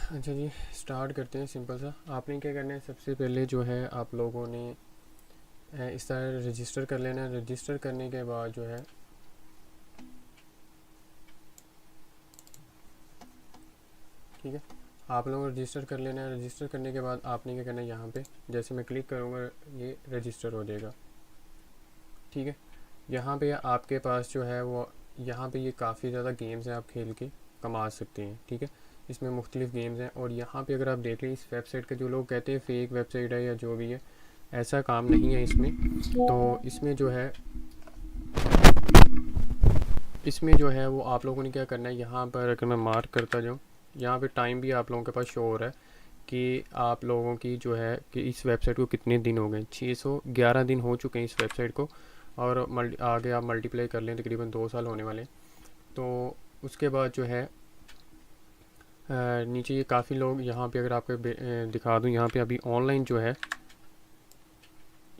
अच्छा जी, स्टार्ट करते हैं। सिंपल सा आपने क्या करना है, सबसे पहले जो है आप लोगों ने इस तरह रजिस्टर कर लेना है। रजिस्टर करने के बाद जो है ठीक है, आप लोगों को रजिस्टर कर लेना है। रजिस्टर करने के बाद आपने क्या करना है, यहाँ पे जैसे मैं क्लिक करूँगा ये रजिस्टर हो जाएगा। ठीक है, यहाँ पे आपके पास जो है वो यहाँ पे ये काफ़ी ज़्यादा गेम्स हैं, आप खेल के कमा सकते हैं। ठीक है, इसमें मुख्तलिफ गेम्स हैं। और यहाँ पे अगर आप देख लें इस वेबसाइट का, जो लोग कहते हैं फेक वेबसाइट है या जो भी है, ऐसा काम नहीं है इसमें। तो इसमें जो है वो आप लोगों ने क्या करना है, यहाँ पर अगर मैं मार्क करता जाऊँ, यहाँ पे टाइम भी आप लोगों के पास शो हो रहा है कि आप लोगों की जो है कि इस वेबसाइट को कितने दिन हो गए। 611 दिन हो चुके हैं इस वेबसाइट को। और आगे आप मल्टीप्लाई कर लें, तकरीबन 2 साल होने वाले। तो उसके बाद जो है नीचे ये काफ़ी लोग, यहाँ पे अगर आपको दिखा दूँ, यहाँ पे अभी ऑनलाइन जो है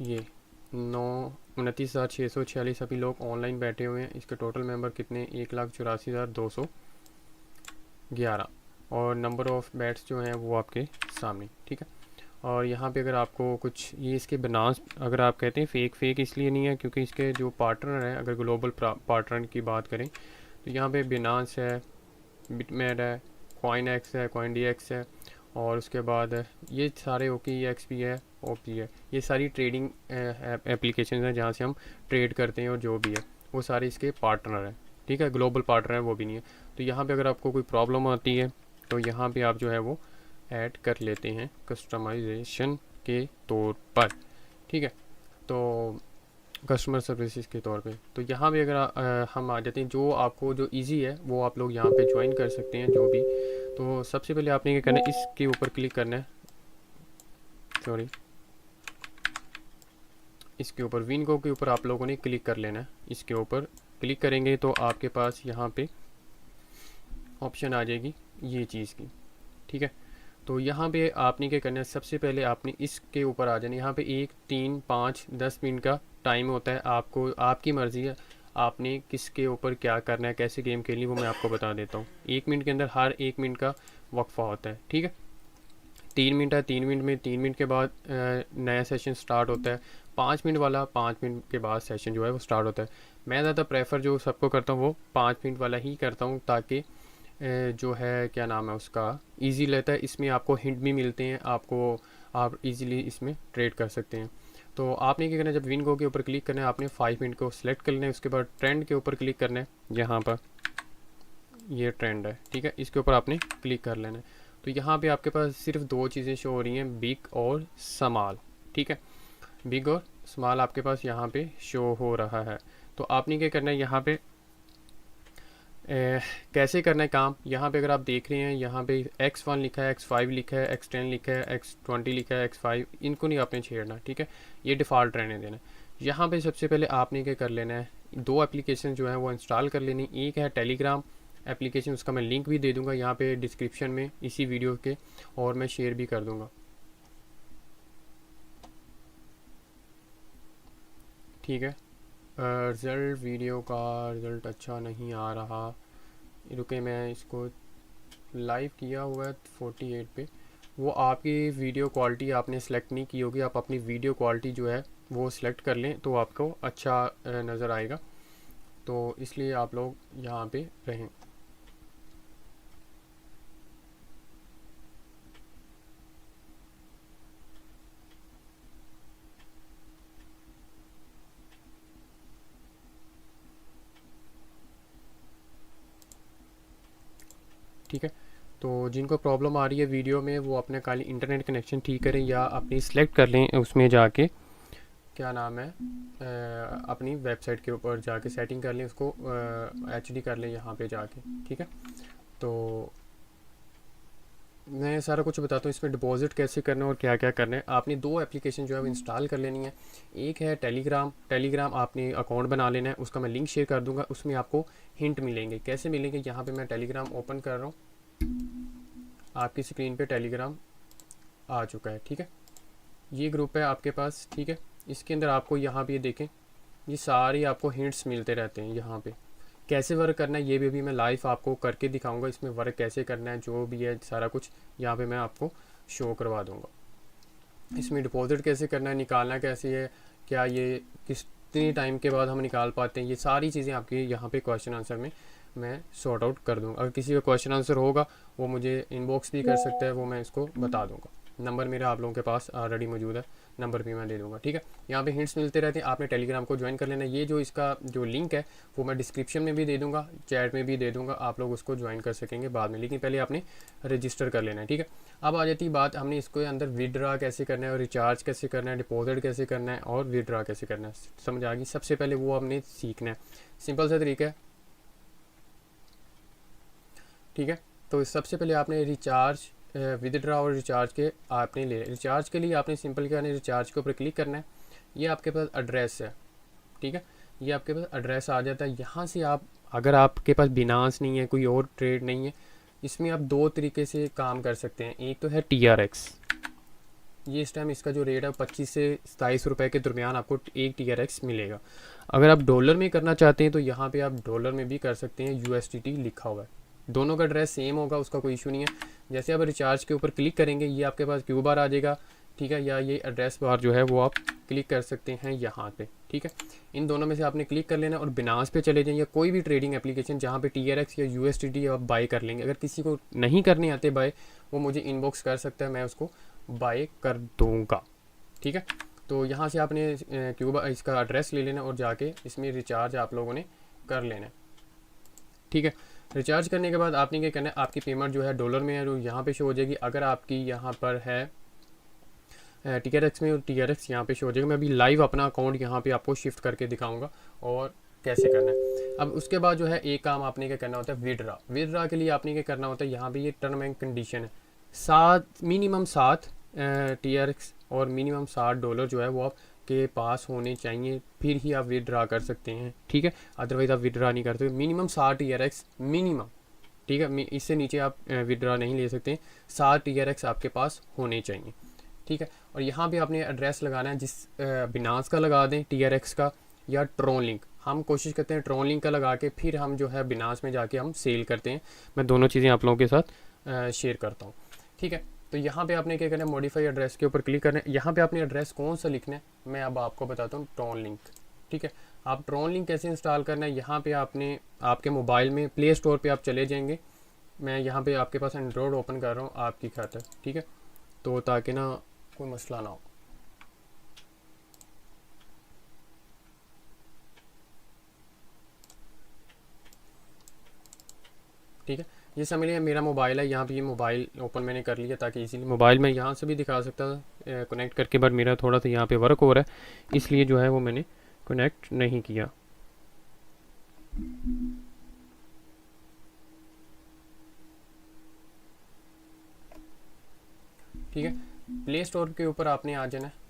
ये 29,646 अभी लोग ऑनलाइन बैठे हुए हैं। इसके टोटल मेंबर कितने, 1,84,211। और नंबर ऑफ़ बैट्स जो हैं वो आपके सामने। ठीक है, और यहाँ पे अगर आपको कुछ ये इसके बनास, अगर आप कहते हैं फ़ेक इसलिए नहीं है क्योंकि इसके जो पार्टनर हैं, अगर ग्लोबल पार्टनर की बात करें तो यहाँ पे बिनांस है, बिटमेट है, कॉइन एक्स है, कॉइन डी एक्स है, और उसके बाद ये सारे ओके एक्स भी है, ओपी है। ये सारी ट्रेडिंग एप्लीकेशन हैं जहाँ से हम ट्रेड करते हैं, और जो भी है वो सारे इसके पार्टनर हैं। ठीक है, ग्लोबल पार्टनर है वो भी नहीं है। तो यहाँ पे अगर आपको कोई प्रॉब्लम आती है तो यहाँ पे आप जो है वो ऐड कर लेते हैं कस्टमाइजेशन के तौर पर। ठीक है, तो कस्टमर सर्विसेज के तौर पे। तो यहाँ पे अगर हम आ जाते हैं, जो आपको जो इजी है वो आप लोग यहाँ पे ज्वाइन कर सकते हैं जो भी। तो सबसे पहले आपने क्या करना है, इसके ऊपर क्लिक करना है, सॉरी, इसके ऊपर विंगो के ऊपर आप लोगों ने क्लिक कर लेना है। इसके ऊपर क्लिक करेंगे तो आपके पास यहाँ पे ऑप्शन आ जाएगी ये चीज़ की। ठीक है, तो यहाँ पे आपने क्या करना है, सबसे पहले आपने इसके ऊपर आ जाना। यहाँ पे 1, 3, 5, 10 मिनट का टाइम होता है, आपको आपकी मर्ज़ी है आपने किसके ऊपर क्या करना है, कैसे गेम खेलनी, वो मैं आपको बता देता हूँ। 1 मिनट के अंदर हर 1 मिनट का वक्फा होता है। ठीक है, 3 मिनट है, 3 मिनट में 3 मिनट के बाद नया सेशन स्टार्ट होता है। 5 मिनट वाला 5 मिनट के बाद सेशन जो है वो स्टार्ट होता है। मैं ज़्यादा प्रेफर जो सबको करता हूँ वो 5 मिनट वाला ही करता हूँ, ताकि जो है क्या नाम है उसका, इजी रहता है। इसमें आपको हिंट भी मिलते हैं, आपको आप इजीली इसमें ट्रेड कर सकते हैं। तो आपने क्या करना है, जब विन गो के ऊपर क्लिक करना है आपने 5 मिनट को सिलेक्ट कर लेना है। उसके बाद ट्रेंड के ऊपर क्लिक करना है, यहाँ पर ये ट्रेंड है। ठीक है, इसके ऊपर आपने क्लिक कर लेना है। तो यहाँ पे आपके पास सिर्फ 2 चीज़ें शो हो रही हैं, बिग और स्मॉल। ठीक है, बिग और स्मॉल आपके पास यहाँ पे शो हो रहा है। तो आपने क्या करना है, यहाँ पे कैसे करना है काम। यहाँ पे अगर आप देख रहे हैं, यहाँ पे X1 लिखा है, X5 लिखा है, X10 लिखा है, X20 लिखा है, X5, इनको नहीं आपने छेड़ना। ठीक है, ये डिफ़ॉल्ट रहने देना। यहाँ पे सबसे पहले आपने क्या कर लेना है, 2 एप्लीकेशन जो है वो इंस्टॉल कर लेनी। एक है टेलीग्राम एप्लीकेशन, उसका मैं लिंक भी दे दूँगा यहाँ पे डिस्क्रिप्शन में इसी वीडियो के, और मैं शेयर भी कर दूँगा। ठीक है, रिज़ल्ट वीडियो का रिज़ल्ट अच्छा नहीं आ रहा, रुके मैं इसको लाइव किया हुआ है 48 पे। वो आपकी वीडियो क्वालिटी आपने सेलेक्ट नहीं की होगी, आप अपनी वीडियो क्वालिटी जो है वो सिलेक्ट कर लें तो आपको अच्छा नज़र आएगा। तो इसलिए आप लोग यहाँ पे रहें। ठीक है, तो जिनको प्रॉब्लम आ रही है वीडियो में वो अपने खाली इंटरनेट कनेक्शन ठीक करें, या अपनी सेलेक्ट कर लें उसमें जाके, क्या नाम है, अपनी वेबसाइट के ऊपर जाके सेटिंग कर लें, उसको HD कर लें यहाँ पे जाके। ठीक है, तो मैं सारा कुछ बताता हूँ इसमें डिपॉजिट कैसे करना है और क्या क्या करना है। आपने 2 एप्लीकेशन जो है वो इंस्टॉल कर लेनी है। एक है टेलीग्राम आपने अकाउंट बना लेना है, उसका मैं लिंक शेयर कर दूंगा। उसमें आपको हिंट मिलेंगे, कैसे मिलेंगे, यहाँ पे मैं टेलीग्राम ओपन कर रहा हूँ, आपकी स्क्रीन पे टेलीग्राम आ चुका है। ठीक है, ये ग्रुप है आपके पास। ठीक है, इसके अंदर आपको यहाँ पे देखें, ये सारी आपको हिंट्स मिलते रहते हैं यहाँ पे। कैसे वर्क करना है ये भी अभी मैं लाइव आपको करके दिखाऊंगा। इसमें वर्क कैसे करना है जो भी है सारा कुछ यहाँ पे मैं आपको शो करवा दूंगा। इसमें डिपॉजिट कैसे करना है, निकालना कैसे है, क्या ये कितनी टाइम के बाद हम निकाल पाते हैं, ये सारी चीज़ें आपकी यहाँ पे क्वेश्चन आंसर में मैं सॉर्ट आउट कर दूंगा। अगर किसी का क्वेश्चन आंसर होगा वो मुझे इनबॉक्स भी कर सकता है, वो मैं इसको बता दूंगा। नंबर मेरा आप लोगों के पास ऑलरेडी मौजूद है, नंबर भी मैं दे दूंगा, ठीक है। यहाँ पे हिंट्स मिलते रहते हैं, आपने टेलीग्राम को ज्वाइन कर लेना। ये जो इसका जो लिंक है वो मैं डिस्क्रिप्शन में भी दे दूंगा, चैट में भी दे दूंगा, आप लोग उसको ज्वाइन कर सकेंगे बाद में, लेकिन पहले आपने रजिस्टर कर लेना है, ठीक है। अब आ जाती है बात, हमने इसको अंदर विड्रा कैसे करना है और रिचार्ज कैसे करना है, डिपॉजिट कैसे करना है और विड्रा कैसे करना है, समझ आ गई। सबसे पहले वो हमने सीखना है, सिंपल सा तरीका है, ठीक है। तो सबसे पहले आपने रिचार्ज विदड्रा और रिचार्ज के आपने ले, रिचार्ज के लिए आपने सिंपल क्या है, रिचार्ज के ऊपर क्लिक करना है। ये आपके पास एड्रेस है, ठीक है, ये आपके पास एड्रेस आ जाता है। यहाँ से आप, अगर आपके पास बिनांस नहीं है, कोई और ट्रेड नहीं है, इसमें आप दो तरीके से काम कर सकते हैं। एक तो है TRX, ये इस टाइम इसका जो रेट है 25 से 27 रुपये के दरमियान आपको एक TRX मिलेगा। अगर आप डॉलर में करना चाहते हैं तो यहाँ पे आप डॉलर में भी कर सकते हैं, USDT लिखा हुआ है, दोनों का एड्रेस सेम होगा, उसका कोई इशू नहीं है। जैसे आप रिचार्ज के ऊपर क्लिक करेंगे ये आपके पास क्यू बार आ जाएगा, ठीक है, या ये एड्रेस बार जो है वो आप क्लिक कर सकते हैं यहाँ पे, ठीक है। इन दोनों में से आपने क्लिक कर लेना और बिनांस पे चले जाएं या कोई भी ट्रेडिंग एप्लीकेशन जहाँ पे TRX या USDT आप बाय कर लेंगे। अगर किसी को नहीं करने आते बाय, वो मुझे इनबॉक्स कर सकता है, मैं उसको बाय कर दूँगा, ठीक है। तो यहाँ से आपने इसका एड्रेस ले लेना और जाके इसमें रिचार्ज आप लोगों ने कर लेना, ठीक है। रिचार्ज करने के बाद आपने क्या करना है, आपकी पेमेंट जो है डॉलर में है जो यहाँ पे शो हो जाएगी। अगर आपकी यहाँ पर है TRX में, और TRX यहाँ पे शो हो जाएगा। मैं अभी लाइव अपना अकाउंट यहाँ पे आपको शिफ्ट करके दिखाऊंगा और कैसे करना है। अब उसके बाद जो है एक काम आपने क्या करना होता है, विड्रा। विड्रा के लिए आपने क्या करना होता है, यहाँ पे ये टर्म एंड कंडीशन है, मिनिमम 7 TRX और मिनिमम $60 जो है वो आप के पास होने चाहिए, फिर ही आप विड्रा कर सकते हैं, ठीक है। अदरवाइज आप विड्रा नहीं करते। मिनिमम 60 TRX मिनिमम, ठीक है, इससे नीचे आप विड्रा नहीं ले सकते। 60 TRX आपके पास होने चाहिए, ठीक है। और यहाँ पे आपने एड्रेस लगाना है, जिस बिनांस का लगा दें, TRX का या ट्रॉन लिंक। हम कोशिश करते हैं ट्रॉन लिंक का लगा के फिर हम जो है बिनांस में जाके हम सेल करते हैं। मैं दोनों चीज़ें आप लोगों के साथ शेयर करता हूँ, ठीक है। तो यहाँ पे आपने क्या करना है, मॉडिफाई एड्रेस के ऊपर क्लिक करना है। यहाँ पे आपने एड्रेस कौन सा लिखना है मैं अब आपको बताता हूँ, ट्रॉन लिंक, ठीक है। आप ट्रॉन लिंक कैसे इंस्टॉल करना है, यहाँ पे आपने आपके मोबाइल में प्ले स्टोर पे आप चले जाएंगे। मैं यहाँ पे आपके पास एंड्रॉयड ओपन कर रहा हूँ आपकी खातिर, ठीक है, तो ताकि ना कोई मसला ना हो। ठीक है, ये समझ मेरा मोबाइल है, यहाँ पे ये मोबाइल ओपन मैंने कर लिया ताकि इजीली मोबाइल में यहाँ से भी दिखा सकता कनेक्ट करके, बट मेरा थोड़ा सा यहाँ पे वर्क हो रहा है इसलिए जो है वो मैंने कनेक्ट नहीं किया। ठीक है, प्ले स्टोर के ऊपर आपने आ जाना है।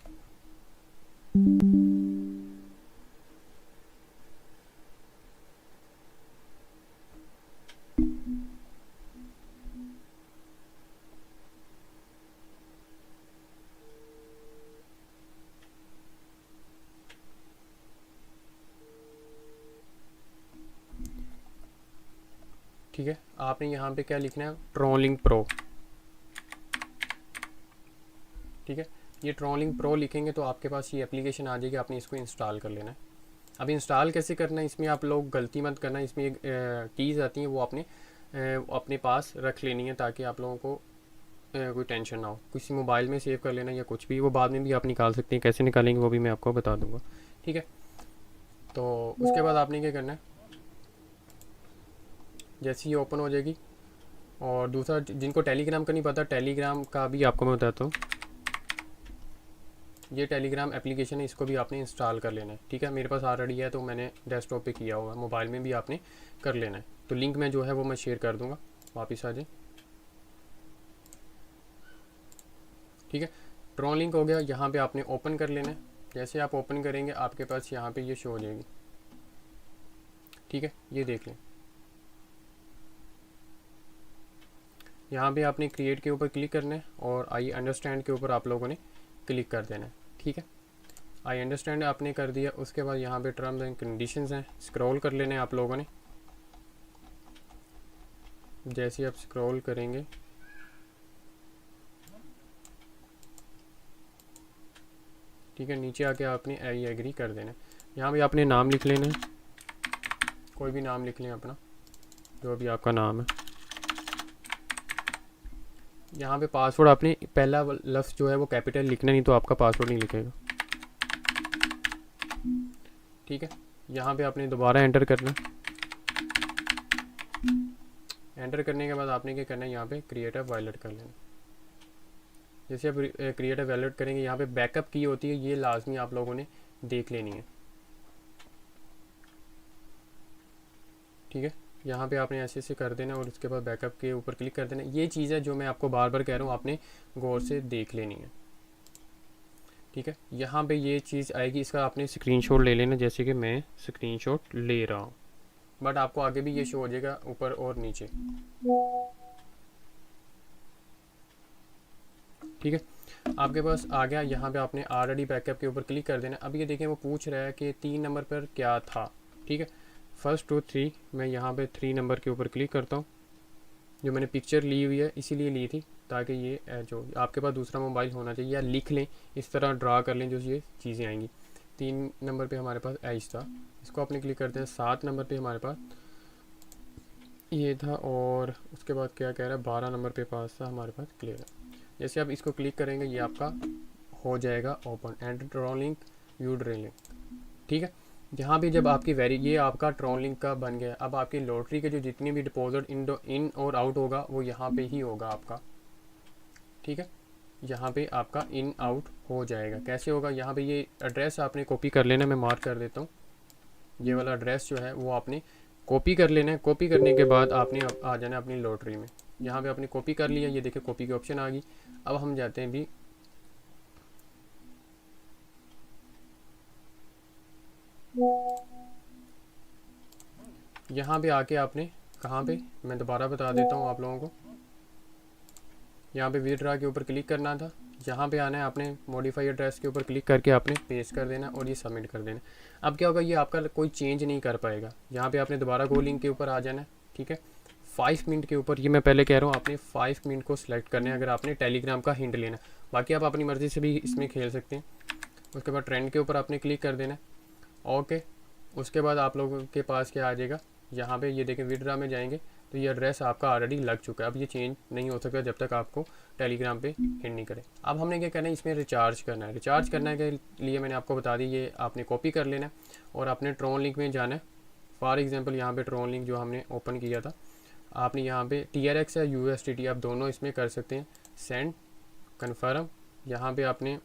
ठीक है, आपने यहाँ पे क्या लिखना है, ट्रॉलिंग प्रो। ठीक है, ये ट्रॉलिंग प्रो लिखेंगे तो आपके पास ये एप्लीकेशन आ जाएगी, आपने इसको इंस्टॉल कर लेना है। अब इंस्टॉल कैसे करना है, इसमें आप लोग गलती मत करना, इसमें एक कीज़ आती हैं वो आपने अपने पास रख लेनी है ताकि आप लोगों को कोई टेंशन ना हो। किसी मोबाइल में सेव कर लेना या कुछ भी, वो बाद में भी आप निकाल सकते हैं, कैसे निकालेंगे वो भी मैं आपको बता दूंगा। ठीक है, तो उसके बाद आपने क्या करना है, जैसे ही ओपन हो जाएगी। और दूसरा, जिनको टेलीग्राम का नहीं पता, टेलीग्राम का भी आपको मैं बताता हूँ। ये टेलीग्राम एप्लीकेशन है, इसको भी आपने इंस्टॉल कर लेना है। ठीक है, मेरे पास ऑलरेडी है तो मैंने डेस्कटॉप पे किया हुआ है, मोबाइल में भी आपने कर लेना है। तो लिंक में जो है वो मैं शेयर कर दूंगा, वापस आ जाए। ठीक है, ट्रॉन लिंक हो गया, यहाँ पे आपने ओपन कर लेना है। जैसे आप ओपन करेंगे आपके पास यहाँ पे ये शो हो जाएगी। ठीक है, ये देख लें, यहाँ पे आपने क्रिएट के ऊपर क्लिक करना है और आई अंडरस्टैंड के ऊपर आप लोगों ने क्लिक कर देना है। ठीक है, आई अंडरस्टैंड आपने कर दिया। उसके बाद यहाँ पे टर्म्स एंड कंडीशंस हैं, स्क्रॉल कर लेना है आप लोगों ने। जैसे आप स्क्रॉल करेंगे ठीक है, नीचे आके आपने आई एग्री कर देना है। यहाँ भी आपने नाम लिख लेना है, कोई भी नाम लिख लें अपना, जो भी आपका नाम है। यहाँ पे पासवर्ड आपने पहला लफ्ज़ जो है वो कैपिटल लिखना, नहीं तो आपका पासवर्ड नहीं लिखेगा। ठीक है, यहाँ पे आपने दोबारा एंटर करना। एंटर करने के बाद आपने क्या करना है, यहाँ पे क्रिएट अ वॉलेट कर लेना। जैसे आप क्रिएट अ वॉलेट करेंगे, यहाँ पे बैकअप की होती है, ये लाजमी आप लोगों ने देख लेनी है। ठीक है, यहाँ पे आपने ऐसे कर देना और उसके बाद बैकअप के ऊपर क्लिक कर देना। ये चीज़ है जो मैं आपको बार बार कह रहा हूँ, आपने गौर से देख लेनी है। ठीक है, यहाँ पे ये चीज़ आएगी, इसका आपने स्क्रीनशॉट ले लेना, जैसे कि मैं स्क्रीनशॉट ले रहा हूँ, बट आपको आगे भी ये शो हो जाएगा ऊपर और नीचे। ठीक है, आपके पास आ गया। यहाँ पे आपने ऑलरेडी बैकअप के ऊपर क्लिक कर देना। अब ये देखें, वो पूछ रहा है कि 3 नंबर पर क्या था। ठीक है, 1 2 3, मैं यहाँ पे 3 नंबर के ऊपर क्लिक करता हूँ। जो मैंने पिक्चर ली हुई है इसीलिए ली थी, ताकि ये जो आपके पास दूसरा मोबाइल होना चाहिए, या लिख लें, इस तरह ड्रा कर लें, जो ये चीज़ें आएंगी। 3 नंबर पे हमारे पास एच था, इसको आपने क्लिक करते हैं। 7 नंबर पे हमारे पास ये था, और उसके बाद क्या कह रहा है, 12 नंबर पे पास था हमारे पास क्लियर है। जैसे आप इसको क्लिक करेंगे, ये आपका हो जाएगा open and Tron link view ड्रे लिंक। ठीक है, यहाँ भी जब आपकी ये आपका ट्रॉन लिंक का बन गया। अब आपकी लॉटरी के जो जितनी भी डिपॉजिट इन और आउट होगा वो यहाँ पे ही होगा आपका। ठीक है, यहाँ पे आपका इन आउट हो जाएगा। कैसे होगा, यहाँ पे ये एड्रेस आपने कॉपी कर लेना, मैं मार्क कर देता हूँ। ये वाला एड्रेस जो है वो आपने कॉपी कर लेना है। कॉपी करने के बाद आपने आ जाना अपनी लॉटरी में। यहाँ पे आपने कॉपी कर लिया, ये देखिए कॉपी की ऑप्शन आ गई। अब हम जाते हैं भी यहाँ पे आके आपने कहाँ पे, मैं दोबारा बता देता हूँ आप लोगों को। यहाँ पे विड्रॉ के ऊपर क्लिक करना था, यहाँ पे आना है, आपने मॉडिफाई एड्रेस के ऊपर क्लिक करके आपने पेस्ट कर देना और ये सबमिट कर देना। अब क्या होगा, ये आपका कोई चेंज नहीं कर पाएगा। यहाँ पे आपने दोबारा गो लिंक के ऊपर आ जाना है। ठीक है, 5 मिनट के ऊपर, ये मैं पहले कह रहा हूँ, आपने 5 मिनट को सिलेक्ट करना है अगर आपने टेलीग्राम का हिंट लेना। बाकी आप अपनी मर्ज़ी से भी इसमें खेल सकते हैं। उसके बाद ट्रेंड के ऊपर आपने क्लिक कर देना है। ओके, उसके बाद आप लोगों के पास क्या आ जाएगा, यहाँ पे ये देखें विड्रॉ में जाएंगे तो ये एड्रेस आपका ऑलरेडी लग चुका है। अब ये चेंज नहीं हो सकता जब तक आपको टेलीग्राम पे हिंट नहीं करे। अब हमने क्या करना है, इसमें रिचार्ज करना है। रिचार्ज करने के लिए मैंने आपको बता दी, ये आपने कॉपी कर लेना है और आपने ट्रॉन लिंक में जाना है। फॉर एग्जांपल यहाँ पे ट्रॉन लिंक जो हमने ओपन किया था, आपने यहाँ पे TRX या USDT आप दोनों इसमें कर सकते हैं। सेंड कन्फर्म, यहाँ पे आपने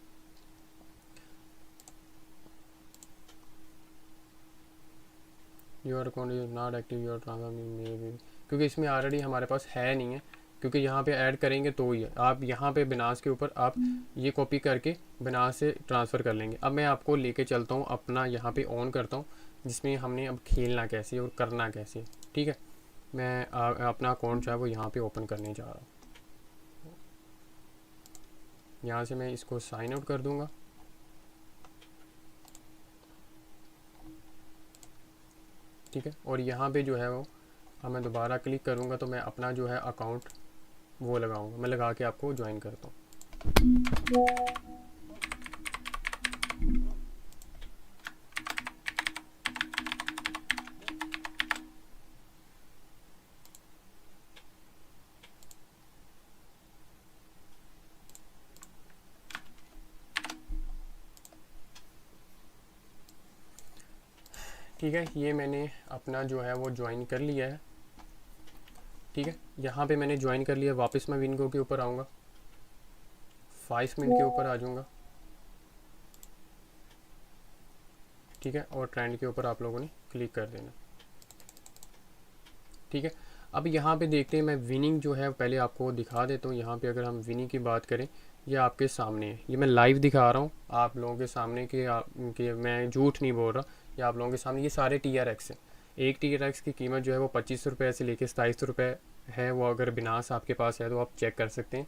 your account is not active, your transfer, क्योंकि इसमें ऑलरेडी हमारे पास है नहीं है, क्योंकि यहाँ पे ऐड करेंगे तो ही है। आप यहाँ पे बिनास के ऊपर आप ये कॉपी करके बिनास से ट्रांसफ़र कर लेंगे। अब मैं आपको लेके चलता हूँ अपना, यहाँ पे ऑन करता हूँ, जिसमें हमने अब खेलना कैसे और करना कैसे। ठीक है, मैं अपना अकाउंट जो है वो यहाँ पे ओपन करने जा रहा हूँ। यहाँ से मैं इसको साइन आउट कर दूँगा। ठीक है, और यहाँ पे जो है वो मैं दोबारा क्लिक करूँगा तो मैं अपना जो है अकाउंट वो लगाऊंगा। मैं लगा के आपको ज्वाइन करता हूँ। ठीक है, ये मैंने अपना जो है वो ज्वाइन कर लिया है। ठीक है, यहाँ पे मैंने ज्वाइन कर लिया। वापस मैं विनगो के ऊपर आऊँगा, 5 मिनट के ऊपर आ जाऊँगा। ठीक है, और ट्रेंड के ऊपर आप लोगों ने क्लिक कर देना। ठीक है, अब यहाँ पे देखते हैं, मैं विनिंग जो है पहले आपको दिखा देता हूँ। यहाँ पे अगर हम विनिंग की बात करें, ये आपके सामने है, ये मैं लाइव दिखा रहा हूँ आप लोगों के सामने कि मैं झूठ नहीं बोल रहा। ये आप लोगों के सामने ये सारे TRX हैं। एक TRX की कीमत जो है वो 25 रुपये से लेकर 27 रुपये है। वो अगर बिनास आपके पास है तो आप चेक कर सकते हैं।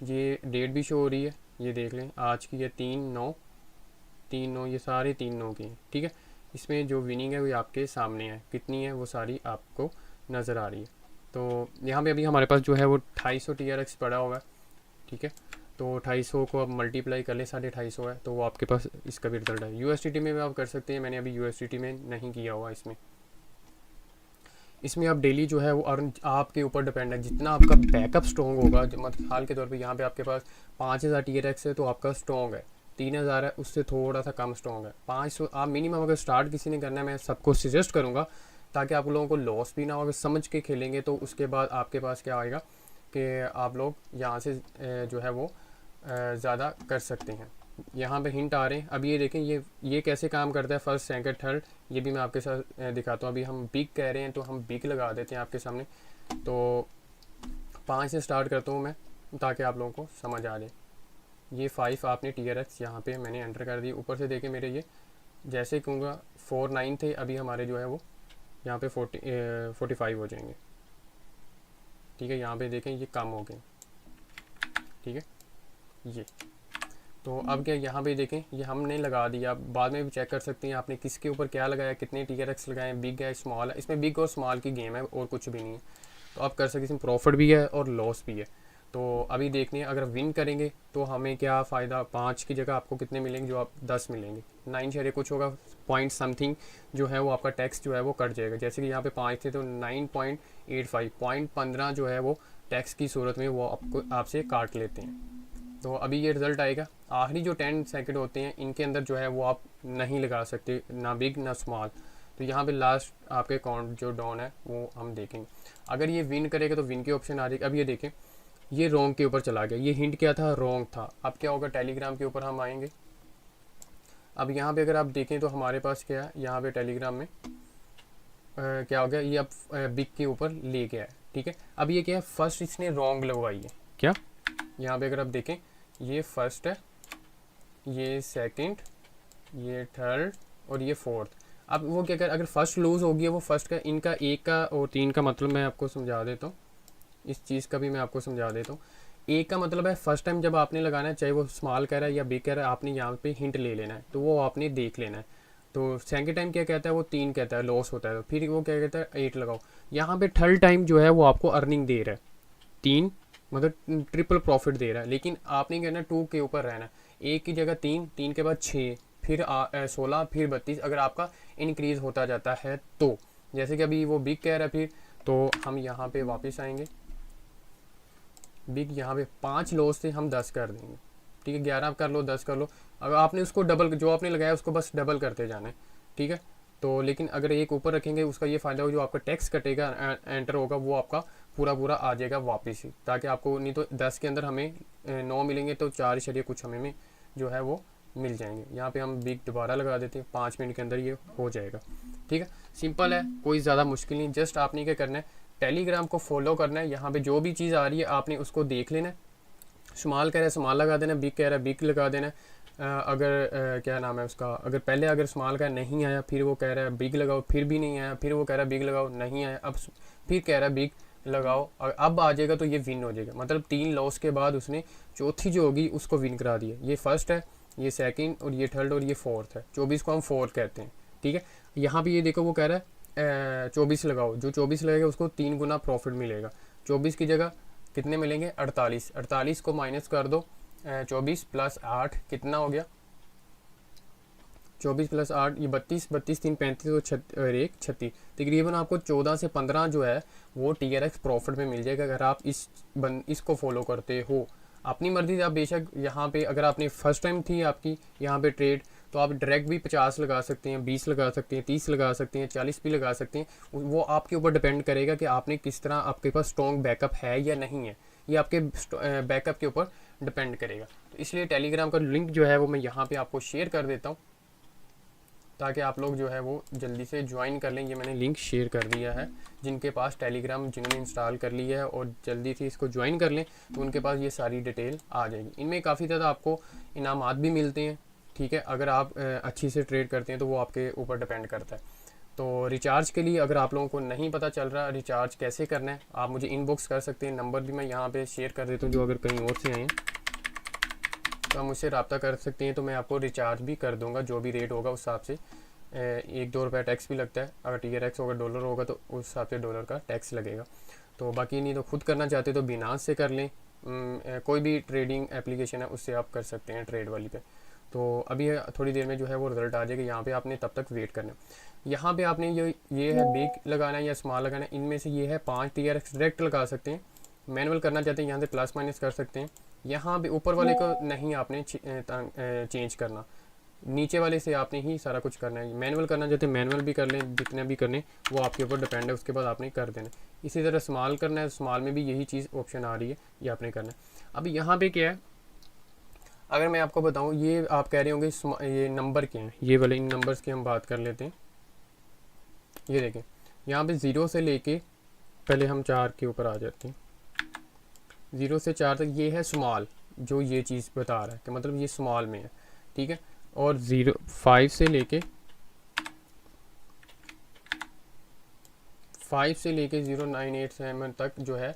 ये डेट भी शो हो रही है, ये देख लें, आज की, ये 3/9, ये सारे 3/9 की हैं। ठीक है, इसमें जो विनिंग है वो आपके सामने है, कितनी है वो सारी आपको नज़र आ रही है। तो यहाँ पे अभी हमारे पास जो है वो 250 TRX पड़ा हुआ है, ठीक है। तो 250 को अब मल्टीप्लाई कर लें, 250 है, तो वो आपके पास इसका भी रिजल्ट है। USDT में भी आप कर सकते हैं, मैंने अभी USDT में नहीं किया हुआ। इसमें आप डेली जो है वो अर्न आपके ऊपर डिपेंड है, जितना आपका बैकअप स्ट्रॉन्ग होगा। हाल के तौर पे यहाँ पे आपके पास 5000 TRX है तो आपका स्ट्रॉन्ग है, 3000 है उससे थोड़ा सा कम स्ट्रॉन्ग है। 500 आप मिनिमम अगर स्टार्ट किसी ने करना है, मैं सबको सजेस्ट करूँगा, ताकि आप लोगों को लॉस भी ना हो। अगर समझ के खेलेंगे तो उसके बाद आपके पास क्या आएगा कि आप लोग यहाँ से जो है वो ज़्यादा कर सकते हैं। यहाँ पे हिंट आ रहे हैं। अब ये देखें ये कैसे काम करता है, फर्स्ट सेकंड थर्ड, ये भी मैं आपके साथ दिखाता हूँ। अभी हम बिग कह रहे हैं तो हम बिग लगा देते हैं आपके सामने। तो 5 से स्टार्ट करता हूँ मैं, ताकि आप लोगों को समझ आ जाए। ये 5 आपने TRX यहाँ पे मैंने एंटर कर दी। ऊपर से देखें मेरे ये जैसे कहूँगा 49 थे, अभी हमारे जो है वो यहाँ पे 45 हो जाएंगे, ठीक है। यहाँ पे देखें ये कम हो गए, ठीक है। ये तो अब क्या, यहाँ पे देखें ये हमने लगा दिया। बाद में भी चेक कर सकते हैं आपने किसके ऊपर क्या लगाया, कितने TRX लगाए, बिग है स्मॉल है। इसमें बिग और स्मॉल की गेम है और कुछ भी नहीं है। तो आप कर सकते, इसमें प्रॉफिट भी है और लॉस भी है। तो अभी देखने अगर विन करेंगे तो हमें क्या फ़ायदा, 5 की जगह आपको कितने मिलेंगे, जो आप 10 मिलेंगे, 9 शेयर कुछ होगा, पॉइंट समथिंग जो है वो आपका टैक्स जो है वो कट जाएगा। जैसे कि यहाँ पे 5 थे तो 9.85 पॉइंट 15 जो है वो टैक्स की सूरत में वो आपसे काट लेते हैं। तो अभी ये रिज़ल्ट आएगा। आखिरी जो 10 सेकंड होते हैं इनके अंदर जो है वो आप नहीं लगा सकते, ना बिग ना स्मॉल। तो यहाँ पे लास्ट आपके अकाउंट जो डाउन है वो हम देखेंगे। अगर ये विन करेगा तो विन के ऑप्शन आ जाएगा। अब ये देखें ये रॉन्ग के ऊपर चला गया, ये हिंट क्या था, रॉन्ग था। अब क्या होगा, टेलीग्राम के ऊपर हम आएंगे। अब यहाँ पे अगर आप देखें तो हमारे पास क्या है, यहाँ पे टेलीग्राम में क्या हो गया, ये अब बिग के ऊपर ले गया है, ठीक है। अब ये क्या है, फर्स्ट इसने रॉन्ग लगवाई है क्या, यहाँ पे अगर आप देखें ये फर्स्ट है, ये सेकंड, ये थर्ड और ये फोर्थ। अब वो क्या कर, अगर फर्स्ट लूज हो गया वो फर्स्ट का, इनका एक का और 3 का मतलब मैं आपको समझा देता हूँ। इस चीज़ का भी मैं आपको समझा देता हूँ। एक का मतलब है फर्स्ट टाइम जब आपने लगाना है, चाहे वो स्मॉल कह रहा है या बिग कह रहा है, आपने यहाँ पे हिंट ले लेना है, तो वो आपने देख लेना है। तो सेकंड टाइम क्या कहता है, वो 3 कहता है, लॉस होता है। तो फिर वो क्या कहता है 8 लगाओ। यहाँ पे थर्ड टाइम जो है वो आपको अर्निंग दे रहा है 3, मतलब ट्रिपल प्रॉफिट दे रहा है। लेकिन आपने कहना 2 के ऊपर रहना है, 1 की जगह 3, 3 के बाद 6, फिर 16, फिर 32, अगर आपका इंक्रीज़ होता जाता है तो। जैसे कि अभी वो बिग कह रहा है फिर, तो हम यहाँ पे वापस आएंगे। बिग यहाँ पे 5 लॉस थे, हम 10 कर देंगे, ठीक है। 11 कर लो, 10 कर लो। अगर आपने उसको डबल, जो आपने लगाया उसको बस डबल करते जाना है, ठीक है। तो लेकिन अगर एक ऊपर रखेंगे उसका ये फ़ायदा हो, जो आपका टैक्स कटेगा एंटर होगा वो आपका पूरा आ जाएगा वापस ही, ताकि आपको नहीं तो 10 के अंदर हमें 9 मिलेंगे तो 4 शरीय कुछ हमें में जो है वो मिल जाएंगे। यहाँ पे हम बिग दोबारा लगा देते हैं, 5 मिनट के अंदर ये हो जाएगा, ठीक है। सिंपल है, कोई ज़्यादा मुश्किल नहीं। जस्ट आपने क्या करना है, टेलीग्राम को फॉलो करना है। यहाँ पे जो भी चीज़ आ रही है आपने उसको देख लेना है। स्मॉल कह रहा है स्मॉल लगा देना, बिग कह रहा है बिग लगा देना। अगर क्या नाम है उसका, अगर पहले अगर स्मॉल का नहीं आया, फिर वो कह रहा है बिग लगाओ, फिर भी नहीं आया, फिर वो कह रहा है बिग लगाओ, नहीं आया, अब फिर कह रहा है बिग लगाओ, अब आ जाएगा तो ये विन हो जाएगा। मतलब 3 लॉस के बाद उसने चौथी जो होगी उसको विन करा दिया। ये फर्स्ट है, ये सेकंड और ये थर्ड और ये फोर्थ है। 24 को हम फोर्थ कहते हैं, ठीक है। यहाँ पे ये देखो वो कह रहा है 24 लगाओ, जो 24 लगेगा उसको 3 गुना प्रॉफिट मिलेगा। 24 की जगह कितने मिलेंगे, 48। 48 को माइनस कर दो, 24 प्लस 8 कितना हो गया, 24 प्लस 8 ये 32, 32 3 35 और 1 36। तकरीबन आपको 14 से 15 जो है वो TRX प्रॉफिट में मिल जाएगा, अगर आप इसको फॉलो करते हो। अपनी मर्जी से आप बेशक यहाँ पे, अगर आपने फर्स्ट टाइम थी आपकी यहाँ पे ट्रेड, तो आप डायरेक्ट भी 50 लगा सकते हैं, 20 लगा सकते हैं, 30 लगा सकते हैं, 40 भी लगा सकते हैं। वो आपके ऊपर डिपेंड करेगा कि आपने किस तरह, आपके पास स्ट्रॉन्ग बैकअप है या नहीं है, ये आपके बैकअप के ऊपर डिपेंड करेगा। तो इसलिए टेलीग्राम का लिंक जो है वो मैं यहाँ पे आपको शेयर कर देता हूँ, ताकि आप लोग जो है वो जल्दी से ज्वाइन कर लें। ये मैंने लिंक शेयर कर दिया है, जिनके पास टेलीग्राम जिन्होंने इंस्टॉल कर लिया है और जल्दी से इसको ज्वाइन कर लें तो उनके पास ये सारी डिटेल आ जाएगी। इनमें काफ़ी ज़्यादा आपको इनामात भी मिलते हैं, ठीक है। अगर आप अच्छी से ट्रेड करते हैं तो वो आपके ऊपर डिपेंड करता है। तो रिचार्ज के लिए अगर आप लोगों को नहीं पता चल रहा रिचार्ज कैसे करना है, आप मुझे इनबॉक्स कर सकते हैं। नंबर भी मैं यहाँ पे शेयर कर देता हूँ, जो अगर कहीं और से आए हैं तो आप मुझसे रब्ता कर सकते हैं, तो मैं आपको रिचार्ज भी कर दूँगा। जो भी रेट होगा उस हिसाब से 1-2 रुपये टैक्स भी लगता है। अगर TRX होगा, डॉलर होगा तो उस हिसाब से डॉलर का टैक्स लगेगा। तो बाकी नहीं तो खुद करना चाहते तो बिनांस से कर लें, कोई भी ट्रेडिंग एप्लीकेशन है उससे आप कर सकते हैं ट्रेड वाली पे। तो अभी थोड़ी देर में जो है वो रिजल्ट आ जाएगा, यहाँ पे आपने तब तक वेट करना है। यहाँ पे आपने ये है बिग लगाना है या स्मॉल लगाना है, इनमें से ये है 5 TRX डायरेक्ट लगा सकते हैं। मैनुअल करना चाहते हैं यहाँ से प्लस माइनस कर सकते हैं। यहाँ पे ऊपर वाले को नहीं आपने चेंज करना, नीचे वाले से आपने ही सारा कुछ करना है। मैनुअल करना चाहते हैं मैनुअल भी कर लें, जितने भी करने वो आपके ऊपर डिपेंड है, उसके बाद आपने कर देना। इसी तरह स्मॉल करना है, स्मॉल में भी यही चीज़ ऑप्शन आ रही है, ये आपने करना है। अब यहाँ पे क्या है, अगर मैं आपको बताऊँ, ये आप कह रहे होंगे ये नंबर क्या हैं, ये वाले इन नंबर्स की हम बात कर लेते हैं। ये देखें यहाँ पे 0 से लेके पहले हम 4 के ऊपर आ जाते हैं, 0 से 4 तक ये है स्मॉल, जो ये चीज़ बता रहा है कि मतलब ये स्मॉल में है, ठीक है। और 5 से लेके 098 तक जो है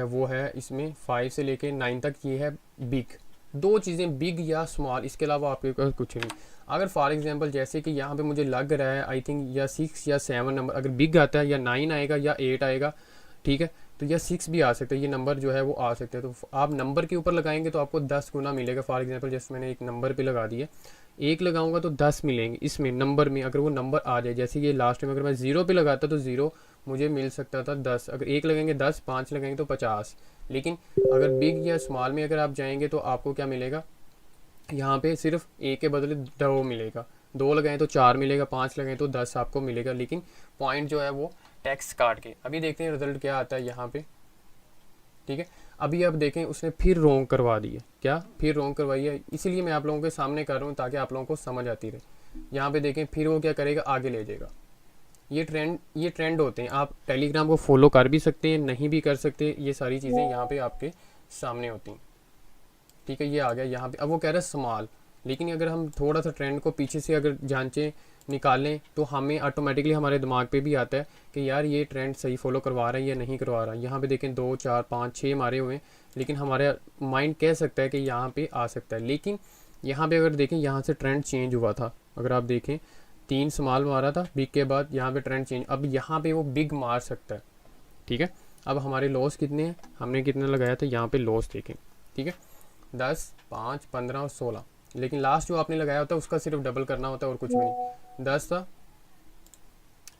वो है इसमें 5 से लेके 9 तक ये है बिग। दो चीज़ें बिग या स्मॉल, इसके अलावा आपके पास कुछ नहीं। अगर फॉर एग्जांपल जैसे कि यहाँ पे मुझे लग रहा है आई थिंक या 6 या 7 नंबर अगर बिग आता है, या 9 आएगा या 8 आएगा, ठीक है, तो या 6 भी आ सकता है, ये नंबर जो है वो आ सकते हैं। तो आप नंबर के ऊपर लगाएंगे तो आपको 10 गुना मिलेगा। फॉर एग्जांपल जैसे मैंने एक नंबर पे लगा दिया, एक लगाऊंगा तो 10 मिलेंगे इसमें नंबर में, अगर वो नंबर आ जाए। जैसे ये लास्ट में अगर मैं 0 पे लगाता तो 0 मुझे मिल सकता था 10, अगर एक लगेंगे 10, 5 लगेंगे तो 50। लेकिन अगर बिग या स्मॉल में अगर आप जाएंगे तो आपको क्या मिलेगा, यहाँ पे सिर्फ एक के बदले 2 मिलेगा, 2 लगाएं तो 4 मिलेगा, 5 लगाएं तो 10 आपको मिलेगा, लेकिन पॉइंट जो है वो टैक्स काट के। अभी देखते हैं रिजल्ट क्या आता है यहाँ पे, ठीक है। अभी अब देखें उसने फिर रोंग करवा दी है, क्या फिर रोंग करवाई है, इसीलिए मैं आप लोगों के सामने कर रहा हूँ ताकि आप लोगों को समझ आती रहे। यहाँ पे देखें फिर वो क्या करेगा, आगे ले जाएगा। ये ट्रेंड होते हैं, आप टेलीग्राम को फॉलो कर भी सकते हैं, नहीं भी कर सकते, ये सारी चीज़ें यहाँ पे आपके सामने होती हैं, ठीक है। ये आ गया यहाँ पे, अब वो कह रहा है स्मॉल, लेकिन अगर हम थोड़ा सा ट्रेंड को पीछे से अगर जांचें निकालें तो हमें ऑटोमेटिकली हमारे दिमाग पे भी आता है कि यार ये ट्रेंड सही फॉलो करवा रहा है या नहीं करवा रहा है। यहाँ पे देखें 2 4 5 6 मारे हुए हैं, लेकिन हमारा माइंड कह सकता है कि यहाँ पे आ सकता है। लेकिन यहाँ पे अगर देखें यहाँ से ट्रेंड चेंज हुआ था, अगर आप देखें 3 स्मॉल मारा था बिग के बाद, यहाँ पे ट्रेंड चेंज, अब यहाँ पे वो बिग मार सकता है, ठीक है। अब हमारे लॉस कितने हैं, हमने कितना लगाया था, यहाँ पे लॉस देखें, ठीक है, 10 5 15 और 16, लेकिन लास्ट जो आपने लगाया होता है उसका सिर्फ डबल करना होता है और कुछ भी नहीं। 10 था,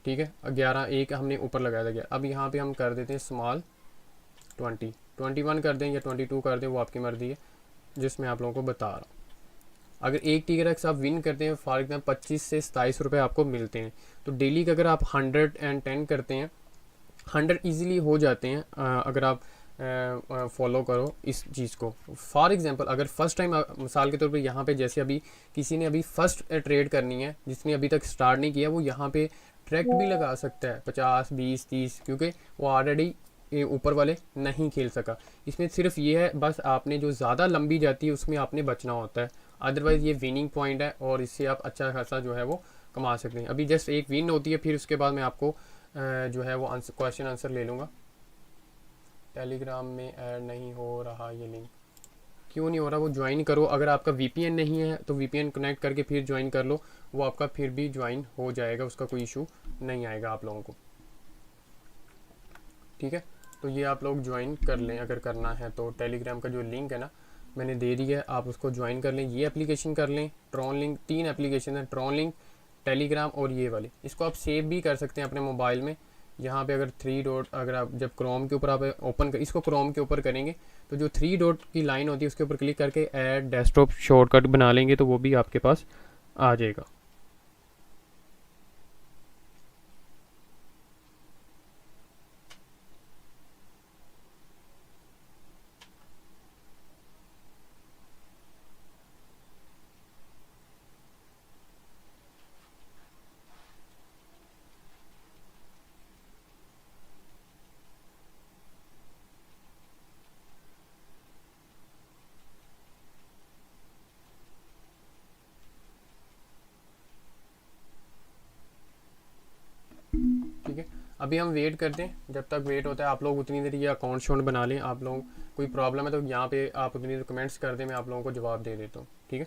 ठीक है, 11 एक हमने ऊपर लगाया था। अब यहाँ पे हम कर देते हैं स्मॉल 20, 21 कर दें या 22 कर दें, वो आपकी मर्जी है, जिसमें आप लोगों को बता रहा हूँ। अगर एक TRX आप विन करते हैं फॉर एग्जाम्पल 25 से 27 रुपये आपको मिलते हैं, तो डेली का अगर आप 110 करते हैं, 100 ईजिली हो जाते हैं अगर आप फॉलो करो इस चीज़ को। फॉर एग्जांपल अगर फर्स्ट टाइम मिसाल के तौर पे यहाँ पे जैसे अभी किसी ने अभी फर्स्ट ट्रेड करनी है, जिसने अभी तक स्टार्ट नहीं किया, वो यहाँ पे ट्रैक्ट भी लगा सकता है 50 20 30, क्योंकि वो ऑलरेडी ऊपर वाले नहीं खेल सका। इसमें सिर्फ ये है बस आपने जो ज़्यादा लंबी जाती है उसमें आपने बचना होता है, अदरवाइज़ ये विनिंग पॉइंट है और इससे आप अच्छा खासा जो है वो कमा सकते हैं। अभी जस्ट एक विन होती है, फिर उसके बाद मैं आपको जो है वो क्वेश्चन आंसर ले लूँगा। टेलीग्राम में ऐड नहीं हो रहा ये लिंक, क्यों नहीं हो रहा, वो ज्वाइन करो। अगर आपका VPN नहीं है तो VPN कनेक्ट करके फिर ज्वाइन कर लो, वो आपका फिर भी ज्वाइन हो जाएगा, उसका कोई इशू नहीं आएगा आप लोगों को, ठीक है। तो ये आप लोग ज्वाइन कर लें अगर करना है तो। टेलीग्राम का जो लिंक है ना मैंने दे दिया है, आप उसको ज्वाइन कर लें। ये एप्लीकेशन कर लें, ट्रॉन लिंक, 3 एप्लीकेशन है, ट्रॉन लिंक, टेलीग्राम और ये वाली। इसको आप सेव भी कर सकते हैं अपने मोबाइल में। यहाँ पे अगर 3 डॉट, अगर आप जब क्रोम के ऊपर आप ओपन कर, इसको क्रोम के ऊपर करेंगे तो जो 3 डॉट की लाइन होती है उसके ऊपर क्लिक करके ऐड डेस्कटॉप शॉर्टकट बना लेंगे तो वो भी आपके पास आ जाएगा। ठीक है, अभी हम वेट करते हैं, जब तक वेट होता है आप लोग उतनी देर ये अकाउंट शॉट बना लें। आप लोग कोई प्रॉब्लम है तो यहाँ पे आप उतनी देर कमेंट्स कर दें, मैं आप लोगों को जवाब दे देता हूँ, ठीक है।